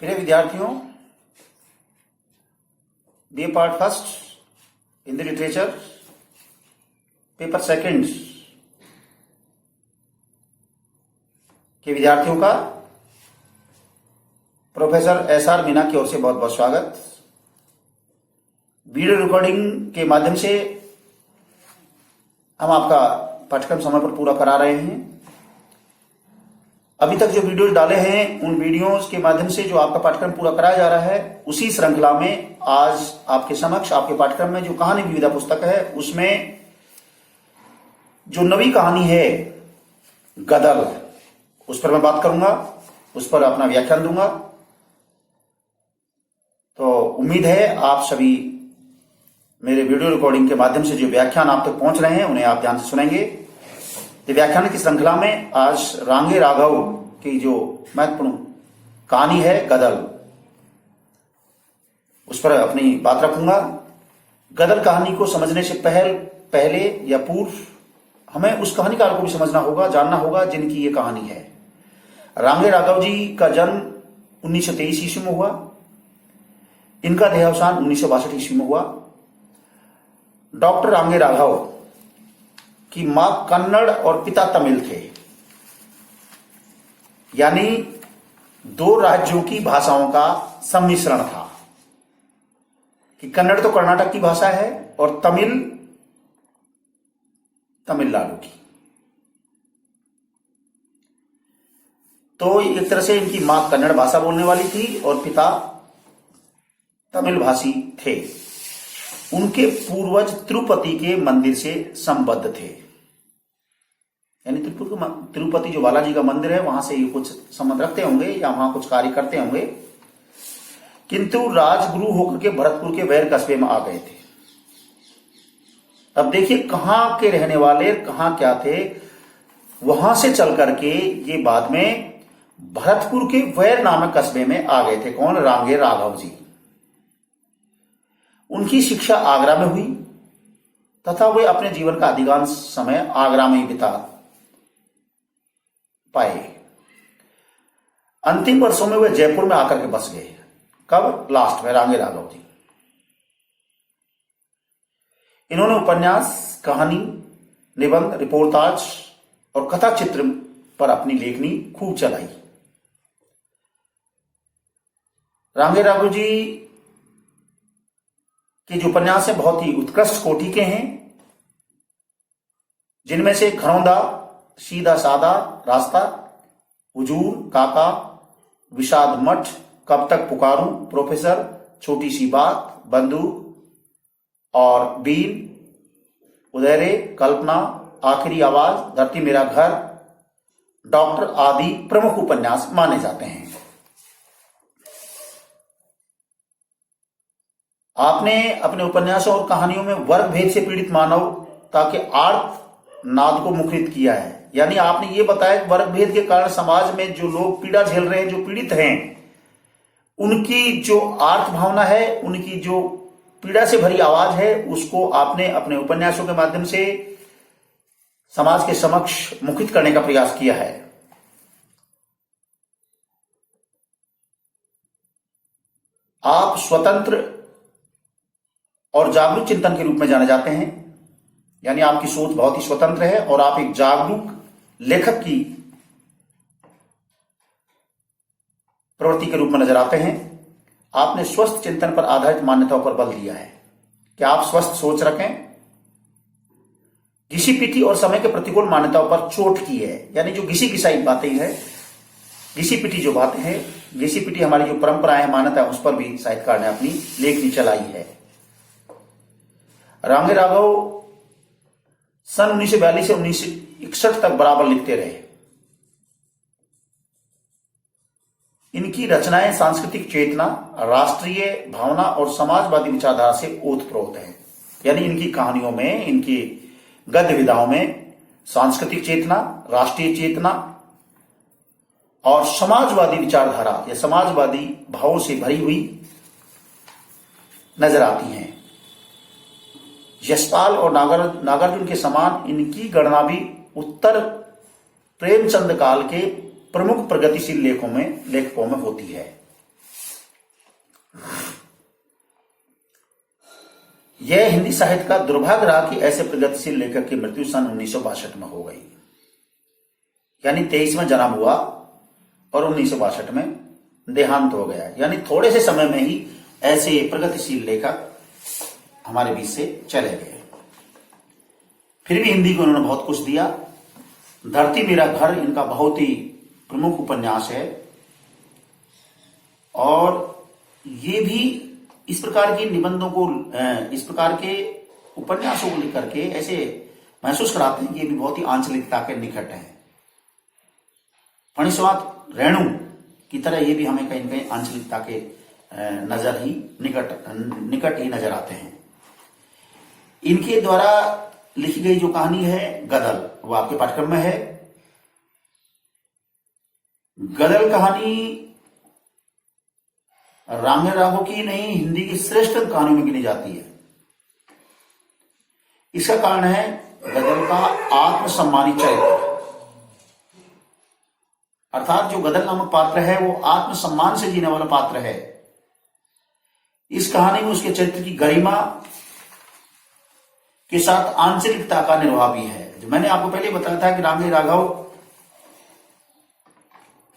प्रिय विद्यार्थियों, BA part first Hindi literature paper second के विद्यार्थियों का प्रोफेसर एसआर मीना की ओर से बहुत बहुत स्वागत। वीडियो रिकॉर्डिंग के माध्यम से हम आपका पाठ्यक्रम समय पर पूरा करा रहे हैं। अभी तक जो वीडियोज डाले हैं उन वीडियोज के माध्यम से जो आपका पाठ्यक्रम पूरा कराया जा रहा है, उसी श्रृंखला में आज आपके समक्ष आपके पाठ्यक्रम में जो कहानी विविधा पुस्तक है उसमें जो नवी कहानी है गदल, उस पर मैं बात करूंगा, उस पर अपना व्याख्यान दूंगा। तो उम्मीद है आप सभी मेरे वीडियो रिकॉर्डिंग के माध्यम से जो व्याख्यान आप तक पहुंच रहे हैं उन्हें आप ध्यान से सुनेंगे। तो व्याख्यान की श्रृंखला में आज रांगे राघव की जो महत्वपूर्ण कहानी है गदल, उस पर अपनी बात रखूंगा। गदल कहानी को समझने से पहले या पूर्व हमें उस कहानीकार को भी समझना होगा, जानना होगा जिनकी ये कहानी है। रांगे राघव जी का जन्म 1923 ईस्वी में हुआ। इनका देहावसान 1962 ईस्वी में हुआ। डॉक्टर रांगे राघव की मां कन्नड़ और पिता तमिल थे, यानी दो राज्यों की भाषाओं का सम्मिश्रण था कि कन्नड़ तो कर्नाटक की भाषा है और तमिल तमिलनाडु की। तो एक तरह से इनकी मां कन्नड़ भाषा बोलने वाली थी और पिता तमिल भाषी थे। उनके पूर्वज तिरुपति के मंदिर से संबद्ध थे, यानी तिरुपति जो बालाजी का मंदिर है वहां से ये कुछ संबंध रखते होंगे या वहां कुछ कार्य करते होंगे, किंतु राजगुरु होकर के भरतपुर के वैर कस्बे में आ गए थे। अब देखिए कहां के रहने वाले कहां क्या थे, वहां से चल करके ये बाद में भरतपुर के वैर नामक कस्बे में आ गए थे। कौन? रांगे राघव जी। उनकी शिक्षा आगरा में हुई तथा वे अपने जीवन का अधिकांश समय आगरा में ही बिता पाए। अंतिम वर्षों में वे जयपुर में आकर के बस गए। कब? लास्ट में रांगे राघव जी। इन्होंने उपन्यास, कहानी, निबंध, रिपोर्टाज और कथा चित्र पर अपनी लेखनी खूब चलाई। रांगे राघव जी के जो उपन्यास हैं बहुत ही उत्कृष्ट कोटि के हैं, जिनमें से घरौंदा, सीधा सादा रास्ता, हुजूर, काका, विषाद मठ, कब तक पुकारूं, प्रोफेसर, छोटी सी बात, बंदूक और बीन, उदयरे, कल्पना, आखिरी आवाज, धरती मेरा घर, डॉक्टर आदि प्रमुख उपन्यास माने जाते हैं। आपने अपने उपन्यासों और कहानियों में वर्ग भेद से पीड़ित मानवता के आर्त नाद को मुखरित किया है, यानी आपने ये बताया कि वर्ग भेद के कारण समाज में जो लोग पीड़ा झेल रहे हैं, जो पीड़ित हैं, उनकी जो आर्त भावना है, उनकी जो पीड़ा से भरी आवाज है, उसको आपने अपने उपन्यासों के माध्यम से समाज के समक्ष मुखरित करने का प्रयास किया है। आप स्वतंत्र और जागरूक चिंतन के रूप में जाने जाते हैं, यानी आपकी सोच बहुत ही स्वतंत्र है और आप एक जागरूक लेखक की प्रवृत्ति के रूप में नजर आते हैं। आपने स्वस्थ चिंतन पर आधारित मान्यताओं पर बल दिया है कि आप स्वस्थ सोच रखें। घिसी पीटी और समय के प्रतिकूल मान्यताओं पर चोट की है, यानी जो घिसी घिसाई बातें हैं, घिसी पीटी जो बातें हैं, घिसी पीटी हमारी जो परंपराएं है, मान्यता है, उस पर भी साहित्यकार ने अपनी लेखनी चलाई है। रांगे राघव सन 1942 से 1961 तक बराबर लिखते रहे। इनकी रचनाएं सांस्कृतिक चेतना, राष्ट्रीय भावना और समाजवादी विचारधारा से ओतप्रोत है, यानी इनकी कहानियों में, इनकी गद्य विधाओं में सांस्कृतिक चेतना, राष्ट्रीय चेतना और समाजवादी विचारधारा या समाजवादी भावों से भरी हुई नजर आती हैं। यशपाल और नागार्जुन के समान इनकी गणना भी उत्तर प्रेमचंद काल के प्रमुख प्रगतिशील लेखकों में होती है। यह हिंदी साहित्य का दुर्भाग्य रहा कि ऐसे प्रगतिशील लेखक की मृत्यु सन 1962 में हो गई। यानी 23 में जन्म हुआ और 1962 में देहांत हो गया। यानी थोड़े से समय में ही ऐसे प्रगतिशील लेखक हमारे बीच से चले गए। फिर भी हिंदी को उन्होंने बहुत कुछ दिया। धरती मेरा घर इनका बहुत ही प्रमुख उपन्यास है और ये भी इस प्रकार के निबंधों को, इस प्रकार के उपन्यासों को लिख करके ऐसे महसूस कराते हैं कि ये भी बहुत ही आंचलिकता के निकट है। फणिस्वात रेणु की तरह ये भी हमें कहीं न कहीं आंचलिकता के नजर ही निकट ही नजर आते हैं। इनके द्वारा लिखी गई जो कहानी है गदल, वो आपके पाठ्यक्रम में है। गदल कहानी रामगढ़ राघव की नहीं, हिंदी की श्रेष्ठ कहानियों में गिनी जाती है। इसका कारण है गदल का आत्मसम्मानी चरित्र, अर्थात जो गदल नामक पात्र है वो आत्मसम्मान से जीने वाला पात्र है। इस कहानी में उसके चरित्र की गरिमा के साथ आंचलिकता का निर्वाह भी है। जो मैंने आपको पहले बताया था कि रामगढ़ राघव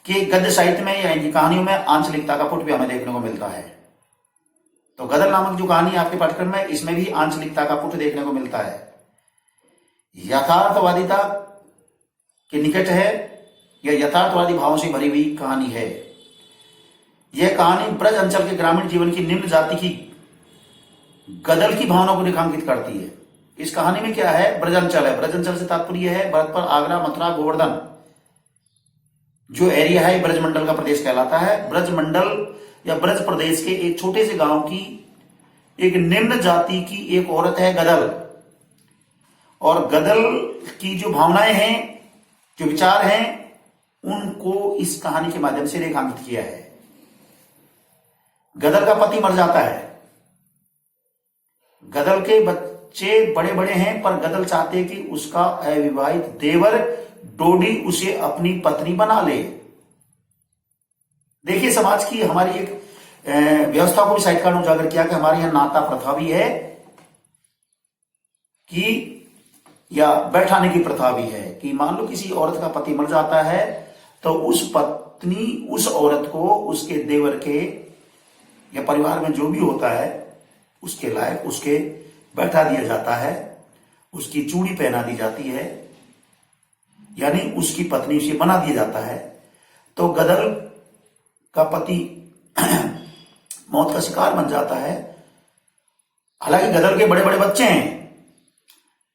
के गद्य साहित्य में या इनकी कहानियों में आंचलिकता का पुट भी हमें देखने को मिलता है। तो गदल नामक जो कहानी आपके पाठ्यक्रम में, इसमें भी आंचलिकता का पुट देखने को मिलता है। यथार्थवादिता के निकट है या यथार्थवादी भावों से भरी हुई कहानी है। यह कहानी ब्रज अंचल के ग्रामीण जीवन की निम्न जाति की गदल की भावना को रेखांकित करती है। इस कहानी में क्या है, ब्रज अंचल है। ब्रज अंचल से तात्पर्य है भरतपुर, आगरा, मथुरा, गोवर्धन जो एरिया है ब्रजमंडल का प्रदेश कहलाता है। ब्रजमंडल या ब्रज प्रदेश के एक छोटे से गांव की एक निम्न जाति की एक औरत है गदल, और गदल की जो भावनाएं हैं, जो विचार हैं, उनको इस कहानी के माध्यम से रेखांकित किया है। गदल का पति मर जाता है, गदल के बच्चे बड़े बड़े हैं, पर गदल चाहते हैं कि उसका अविवाहित देवर डोडी उसे अपनी पत्नी बना ले। देखिए, समाज की हमारी एक व्यवस्था को भी साहित्यकार ने उजागर किया कि हमारे यहां नाता प्रथा भी है कि या बैठाने की प्रथा भी है कि मान लो किसी औरत का पति मर जाता है तो उस पत्नी उस औरत को उसके देवर के या परिवार में जो भी होता है उसके लायक उसके बैठा दिया जाता है, उसकी चूड़ी पहना दी जाती है, यानी उसकी पत्नी उसे बना दिया जाता है। तो गदल का पति मौत का शिकार बन जाता है। हालांकि गदल के बड़े बड़े बच्चे हैं,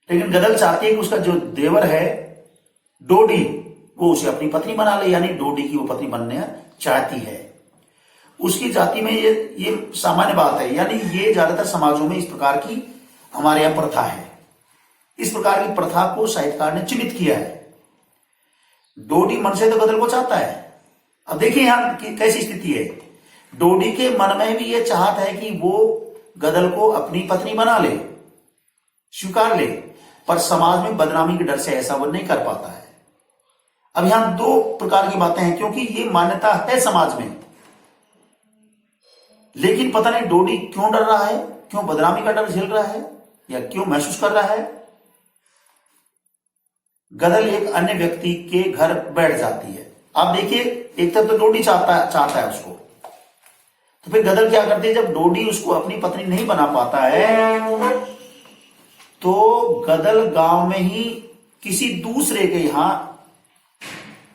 लेकिन गदल चाहती है कि उसका जो देवर है डोडी, वो उसे अपनी पत्नी बना ले, यानी डोडी की वो पत्नी बनने चाहती है। उसकी जाति में ये सामान्य बात है, यानी ये ज्यादातर समाजों में इस प्रकार की हमारे यहां प्रथा है। इस प्रकार की प्रथा को साहित्यकार ने चिन्हित किया है। डोडी मन से तो गदल को चाहता है। अब देखिए यहां कैसी स्थिति है, डोडी के मन में भी यह चाहत है कि वो गदल को अपनी पत्नी बना ले, स्वीकार ले, पर समाज में बदनामी के डर से ऐसा वो नहीं कर पाता है। अब यहां दो प्रकार की बातें हैं, क्योंकि ये मान्यता है समाज में, लेकिन पता नहीं डोडी क्यों डर रहा है, क्यों बदनामी का डर झेल रहा है या क्यों महसूस कर रहा है। गदल एक अन्य व्यक्ति के घर बैठ जाती है। आप देखिए, एक तरफ तो डोडी चाहता है उसको, तो फिर गदल क्या करती है, जब डोडी उसको अपनी पत्नी नहीं बना पाता है तो गदल गांव में ही किसी दूसरे के यहां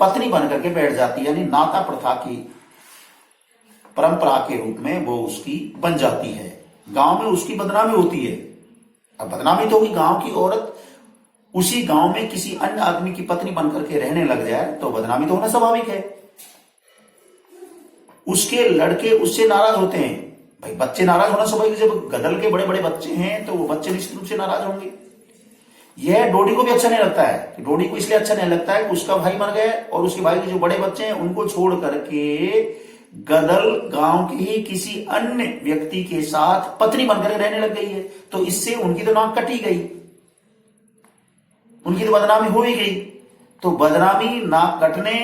पत्नी बनकर के बैठ जाती है, यानी नाता प्रथा की परंपरा के रूप में वो उसकी बन जाती है। गांव में उसकी बदनामी होती है। अब बदनामी तो होगी, गांव की औरत उसी गांव में किसी अन्य आदमी की पत्नी बनकर के रहने लग जाए तो बदनामी तो होना स्वाभाविक है। उसके लड़के उससे नाराज होते हैं। भाई बच्चे नाराज होना स्वाभाविक, जब गदल के बड़े बड़े बच्चे हैं तो वो बच्चे निश्चित रूप से नाराज होंगे। यह डोडी को भी अच्छा नहीं लगता है। डोडी को इसलिए अच्छा नहीं लगता है कि उसका भाई मर गया और उसके भाई के जो बड़े बच्चे हैं उनको छोड़ करके गदल गांव के ही किसी अन्य व्यक्ति के साथ पत्नी बनकर रहने लग गई है, तो इससे उनकी तो नाक कटी गई, उनकी तो बदनामी हो ही गई। तो बदनामी, नाक कटने,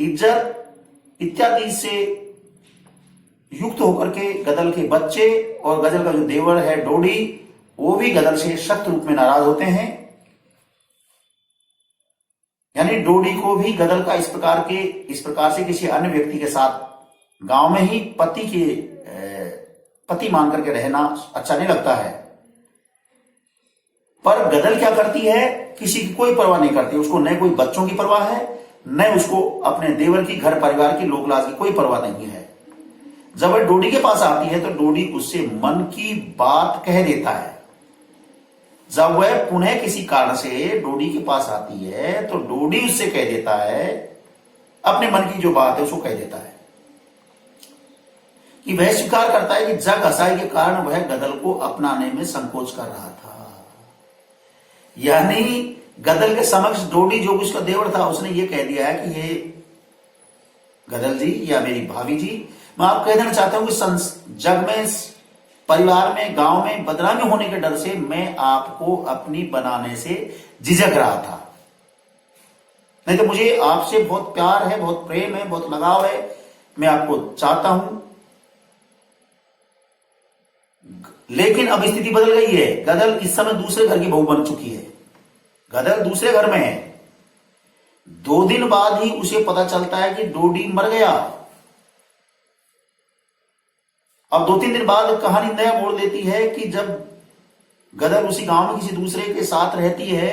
इज्जत इत्यादि से युक्त होकर के गदल के बच्चे और गदल का जो देवर है डोडी, वो भी गदल से सख्त रूप में नाराज होते हैं। यानी डोडी को भी गदल का इस प्रकार से किसी अन्य व्यक्ति के साथ गांव में ही पति मान करके रहना अच्छा नहीं लगता है। पर गदल क्या करती है, किसी की कोई परवाह नहीं करती। उसको न कोई बच्चों की परवाह है, न उसको अपने देवर की, घर परिवार की, लोकलाज की कोई परवाह नहीं है। जब वह डोडी के पास आती है तो डोडी उससे मन की बात कह देता है। जब वह पुनः किसी कारण से डोडी के पास आती है तो डोडी उससे कह देता है, अपने मन की जो बात है उसको कह देता है कि वह स्वीकार करता है कि जग हसाई के कारण वह गदल को अपनाने में संकोच कर रहा था। यानी गदल के समक्ष डोडी, जो उसका देवर था, उसने ये कह दिया है कि ये गदल जी या मेरी भाभी जी, मैं आपको कह देना चाहता हूं कि जग में, परिवार में, गांव में बदनामी होने के डर से मैं आपको अपनी बनाने से झिझक रहा था। नहीं तो मुझे आपसे बहुत प्यार है, बहुत प्रेम है, बहुत लगाव है, मैं आपको चाहता हूं। लेकिन अब स्थिति बदल गई है। गदल इस समय दूसरे घर की बहू बन चुकी है। गदल दूसरे घर में है। 2 दिन बाद ही उसे पता चलता है कि डोडी मर गया। अब 2-3 दिन बाद कहानी नया मोड़ लेती है कि जब गदल उसी गांव में किसी दूसरे के साथ रहती है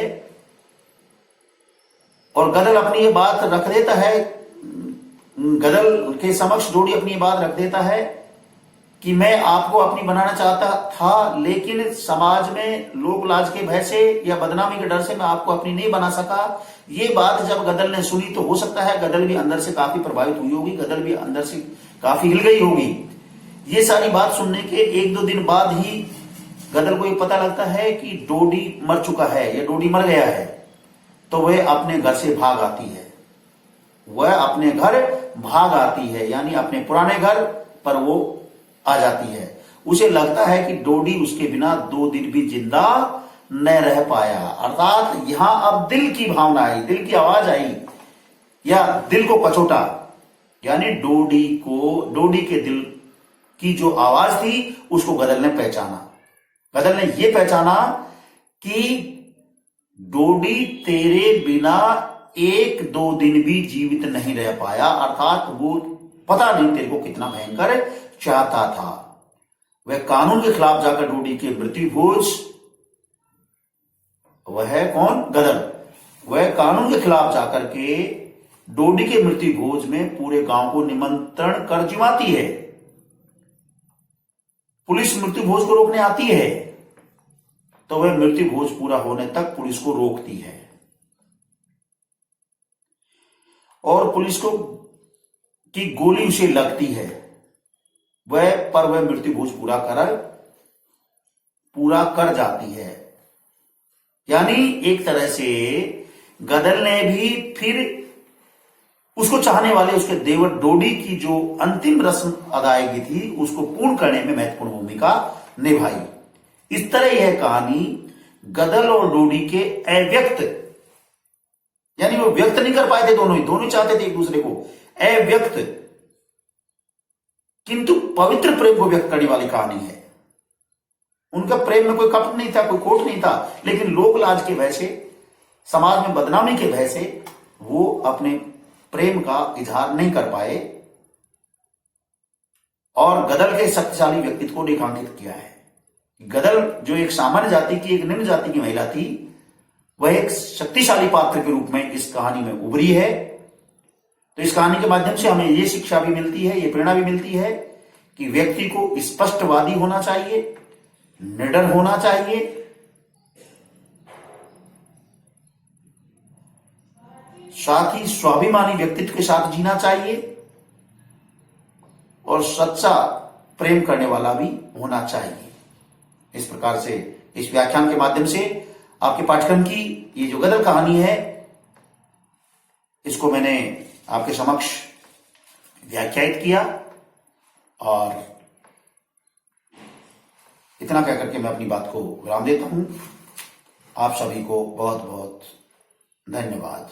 और गदल अपनी ये बात रख देता है, गदल के समक्ष डोडी अपनी ये बात रख देता है कि मैं आपको अपनी बनाना चाहता था, लेकिन समाज में लोक लाज के भय से या बदनामी के डर से मैं आपको अपनी नहीं बना सका। ये बात जब गदल ने सुनी तो हो सकता है गदल भी अंदर से काफी प्रभावित हुई होगी, गदल भी अंदर से काफी हिल गई होगी। ये सारी बात सुनने के 1-2 दिन बाद ही गदल को ये पता लगता है कि डोडी मर चुका है या डोडी मर गया है। तो वह अपने घर से भाग आती है। वह अपने घर भाग आती है, यानी अपने पुराने घर पर वो आ जाती है। उसे लगता है कि डोडी उसके बिना 2 दिन भी जिंदा न रह पाया। अर्थात यहां अब दिल की भावना आई, दिल की आवाज आई या दिल को कचोटा। यानी डोडी के दिल की जो आवाज थी उसको गदल ने पहचाना। गदल ने यह पहचाना कि डोडी तेरे बिना 1-2 दिन भी जीवित नहीं रह पाया। अर्थात वो पता नहीं तेरे को कितना भयंकर चाहता था। वह कानून के खिलाफ जाकर डोडी के मृत्यु भोज, वह कौन, गदल, वह कानून के खिलाफ जाकर के डोडी के मृत्यु भोज में पूरे गांव को निमंत्रण कर जिमाती है। पुलिस मृत्यु भोज को रोकने आती है तो वह मृत्यु भोज पूरा होने तक पुलिस को रोकती है और पुलिस को की गोली उसे लगती है। वह मृत्यु भोज पूरा कर जाती है। यानी एक तरह से गदल ने भी फिर उसको चाहने वाले उसके देवर डोडी की जो अंतिम रस्म अदायगी थी उसको पूर्ण करने में महत्वपूर्ण भूमिका निभाई। इस तरह यह कहानी गदल और डोडी के अव्यक्त, यानी वो व्यक्त नहीं कर पाए थे, दोनों ही चाहते थे एक दूसरे को, अव्यक्त किंतु पवित्र प्रेम को व्यक्त करने वाली कहानी है। उनका प्रेम में कोई कपट नहीं था, कोई खोट नहीं था, लेकिन लोक लाज के भय से, समाज में बदनामी के भय से वो अपने प्रेम का इजहार नहीं कर पाए और गदल के शक्तिशाली व्यक्तित्व को रेखांकित किया है। गदल जो एक सामान्य जाति की, एक निम्न जाति की महिला थी, वह एक शक्तिशाली पात्र के रूप में इस कहानी में उभरी है। तो इस कहानी के माध्यम से हमें यह शिक्षा भी मिलती है, यह प्रेरणा भी मिलती है कि व्यक्ति को स्पष्टवादी होना चाहिए, निडर होना चाहिए, साथ ही स्वाभिमानी व्यक्तित्व के साथ जीना चाहिए और सच्चा प्रेम करने वाला भी होना चाहिए। इस प्रकार से इस व्याख्यान के माध्यम से आपके पाठ्यक्रम की ये जो गदल कहानी है इसको मैंने आपके समक्ष व्याख्यायित किया और इतना कहकर के मैं अपनी बात को विराम देता हूं। आप सभी को बहुत बहुत धन्यवाद।